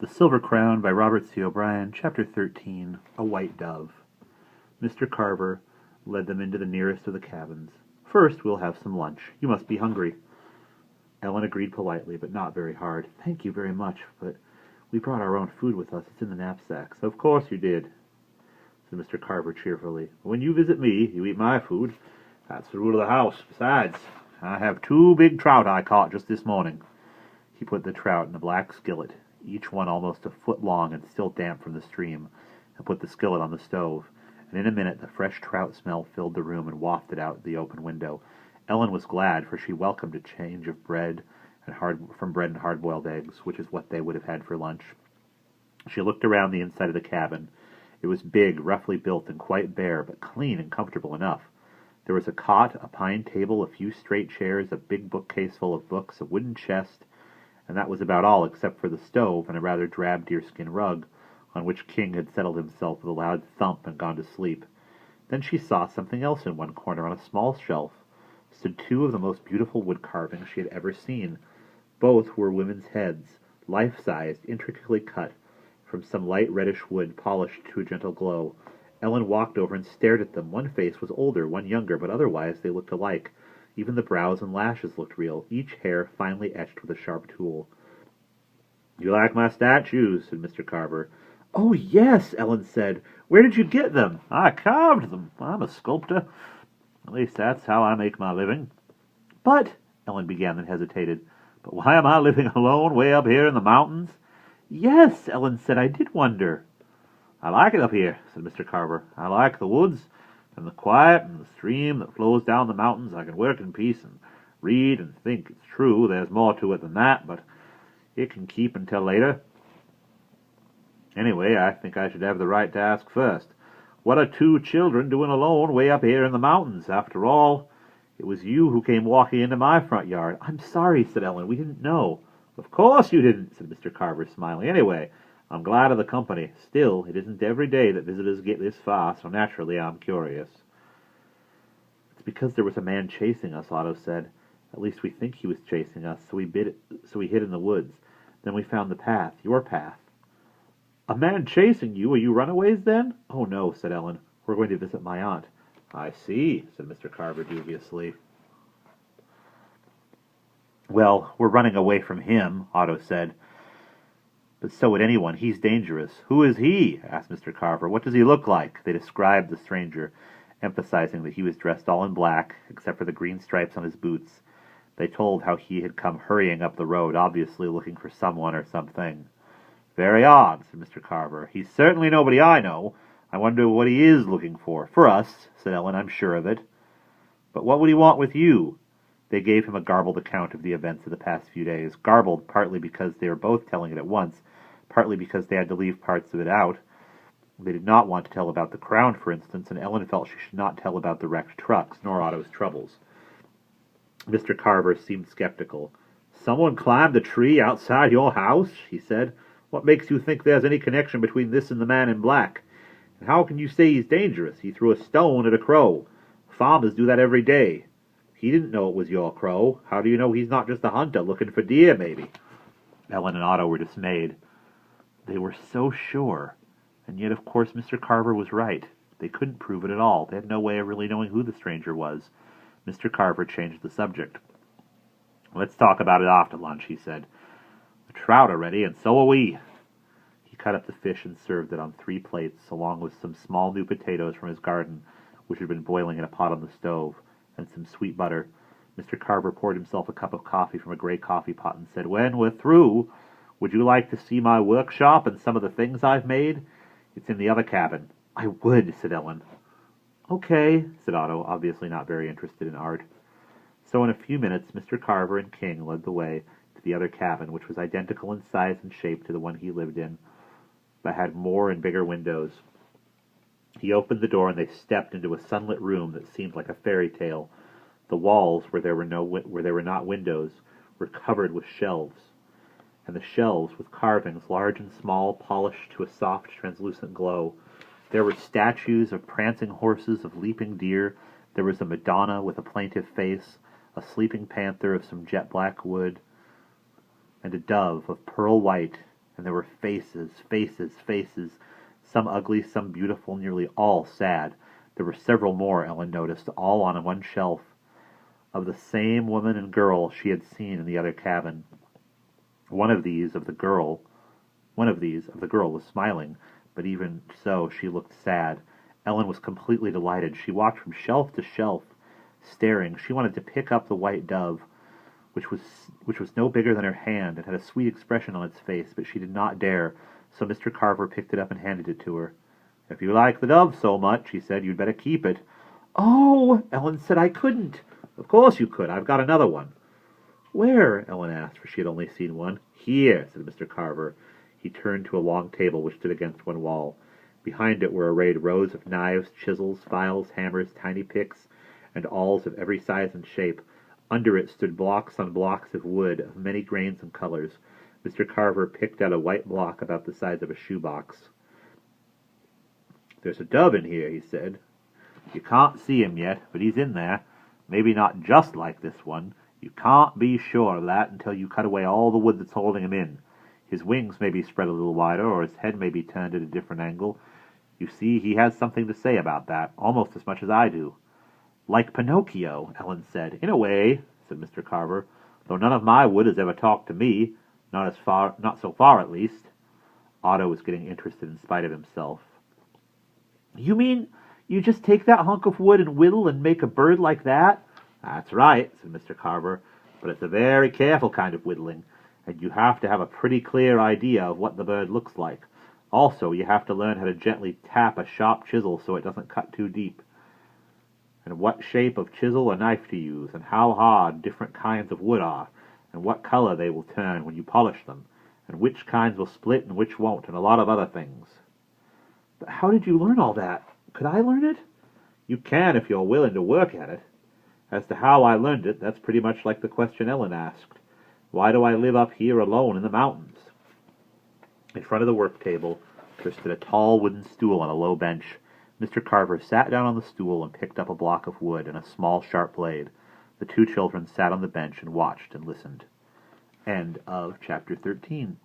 The Silver Crown by Robert C. O'Brien, Chapter 13, A White Dove. Mr. Carver led them into the nearest of the cabins. First, we'll have some lunch. You must be hungry. Ellen agreed politely, but not very hard. Thank you very much, but we brought our own food with us. It's in the knapsacks. Of course you did, said Mr. Carver cheerfully. When you visit me, you eat my food. That's the rule of the house. Besides, I have 2 big trout I caught just this morning. He put the trout in a black skillet, each one almost a foot long and still damp from the stream, and put the skillet on the stove. And in a minute the fresh trout smell filled the room and wafted out the open window. Ellen was glad, for she welcomed a change of bread and hard-boiled eggs, which is what they would have had for lunch. She looked around the inside of the cabin. It was big, roughly built, and quite bare, but clean and comfortable enough. There was a cot, a pine table, a few straight chairs, a big bookcase full of books, a wooden chest, and that was about all except for the stove and a rather drab deerskin rug, on which King had settled himself with a loud thump and gone to sleep. Then she saw something else in one corner. On a small shelf stood 2 of the most beautiful wood carvings she had ever seen. Both were women's heads, life-sized, intricately cut, from some light reddish wood polished to a gentle glow. Ellen walked over and stared at them. One face was older, one younger, but otherwise they looked alike. Even the brows and lashes looked real, each hair finely etched with a sharp tool. "You like my statues?" said Mr. Carver. "Oh, yes," Ellen said. "Where did you get them?" "I carved them. I'm a sculptor. At least that's how I make my living." "But—" Ellen began, then hesitated. "But why am I living alone way up here in the mountains?" "Yes," Ellen said, "I did wonder." "I like it up here," said Mr. Carver. "I like the woods, and the quiet, and the stream that flows down the mountains. I can work in peace and read and think. It's true, there's more to it than that, but it can keep until later. Anyway, I think I should have the right to ask first. What are 2 children doing alone way up here in the mountains? After all, it was you who came walking into my front yard." "I'm sorry," said Ellen. "We didn't know." "Of course you didn't," said Mr. Carver, smiling. "Anyway, I'm glad of the company. Still, it isn't every day that visitors get this far, so naturally I'm curious." "It's because there was a man chasing us," Otto said. "At least we think he was chasing us, so we hid in the woods. Then we found the path, your path." "A man chasing you? Are you runaways, then?" "Oh, no," said Ellen. "We're going to visit my aunt." "I see," said Mr. Carver dubiously. "Well, we're running away from him," Otto said. "But so would anyone. He's dangerous." "Who is he?" asked Mr. Carver. "What does he look like?" They described the stranger, emphasizing that he was dressed all in black, except for the green stripes on his boots. They told how he had come hurrying up the road, obviously looking for someone or something. "Very odd," said Mr. Carver. "He's certainly nobody I know. I wonder what he is looking for." "For us," said Ellen. "I'm sure of it." "But what would he want with you?" They gave him a garbled account of the events of the past few days, garbled partly because they were both telling it at once, partly because they had to leave parts of it out. They did not want to tell about the crown, for instance, and Ellen felt she should not tell about the wrecked trucks, nor Otto's troubles. Mr. Carver seemed skeptical. "Someone climbed the tree outside your house?" he said. "What makes you think there's any connection between this and the man in black? And how can you say he's dangerous? He threw a stone at a crow. Farmers do that every day. He didn't know it was your crow. How do you know he's not just a hunter looking for deer, maybe?" Ellen and Otto were dismayed. They were so sure. And yet, of course, Mr. Carver was right. They couldn't prove it at all. They had no way of really knowing who the stranger was. Mr. Carver changed the subject. "Let's talk about it after lunch," he said. "The trout are ready, and so are we." He cut up the fish and served it on 3 plates, along with some small new potatoes from his garden, which had been boiling in a pot on the stove, and some sweet butter. Mr. Carver poured himself a cup of coffee from a gray coffee pot and said, "When we're through, would you like to see my workshop and some of the things I've made? It's in the other cabin." "I would," said Ellen. "Okay," said Otto, obviously not very interested in art. So in a few minutes Mr. Carver and King led the way to the other cabin, which was identical in size and shape to the one he lived in, but had more and bigger windows. He opened the door and they stepped into a sunlit room that seemed like a fairy tale. The walls, where there were not windows, were covered with shelves, and the shelves with carvings, large and small, polished to a soft, translucent glow. There were statues of prancing horses, of leaping deer. There was a Madonna with a plaintive face, a sleeping panther of some jet black wood, and a dove of pearl white and there were faces, faces, faces, some ugly, some beautiful, nearly all sad. There were several more, Ellen noticed, all on one shelf, of the same woman and girl she had seen in the other cabin. One of these, of the girl, was smiling, but even so she looked sad. Ellen was completely delighted. She walked from shelf to shelf, staring. She wanted to pick up the white dove, which was no bigger than her hand and had a sweet expression on its face, but she did not dare, so Mr. Carver picked it up and handed it to her. "If you like the dove so much," he said, "you'd better keep it." "Oh," Ellen said, "I couldn't." "Of course you could. I've got another one." "Where?" Ellen asked, for she had only seen one. "Here," said Mr. Carver. He turned to a long table which stood against one wall. Behind it were arrayed rows of knives, chisels, files, hammers, tiny picks, and awls of every size and shape. Under it stood blocks on blocks of wood of many grains and colors. Mr. Carver picked out a white block about the size of a shoebox. "There's a dove in here," he said. "You can't see him yet, but he's in there. Maybe not just like this one. You can't be sure of that until you cut away all the wood that's holding him in. His wings may be spread a little wider, or his head may be turned at a different angle. You see, he has something to say about that, almost as much as I do." "Like Pinocchio," Ellen said. "In a way," said Mr. Carver, "though none of my wood has ever talked to me, not so far at least." Otto was getting interested in spite of himself. "You mean you just take that hunk of wood and whittle and make a bird like that?" "That's right," said Mr. Carver, "but it's a very careful kind of whittling, and you have to have a pretty clear idea of what the bird looks like. Also, you have to learn how to gently tap a sharp chisel so it doesn't cut too deep, and what shape of chisel or knife to use, and how hard different kinds of wood are, and what color they will turn when you polish them, and which kinds will split and which won't, and a lot of other things." "But how did you learn all that? Could I learn it?" "You can if you're willing to work at it. As to how I learned it, that's pretty much like the question Ellen asked. Why do I live up here alone in the mountains?" In front of the work table there stood a tall wooden stool on a low bench. Mr. Carver sat down on the stool and picked up a block of wood and a small sharp blade. The two children sat on the bench and watched and listened. End of chapter 13.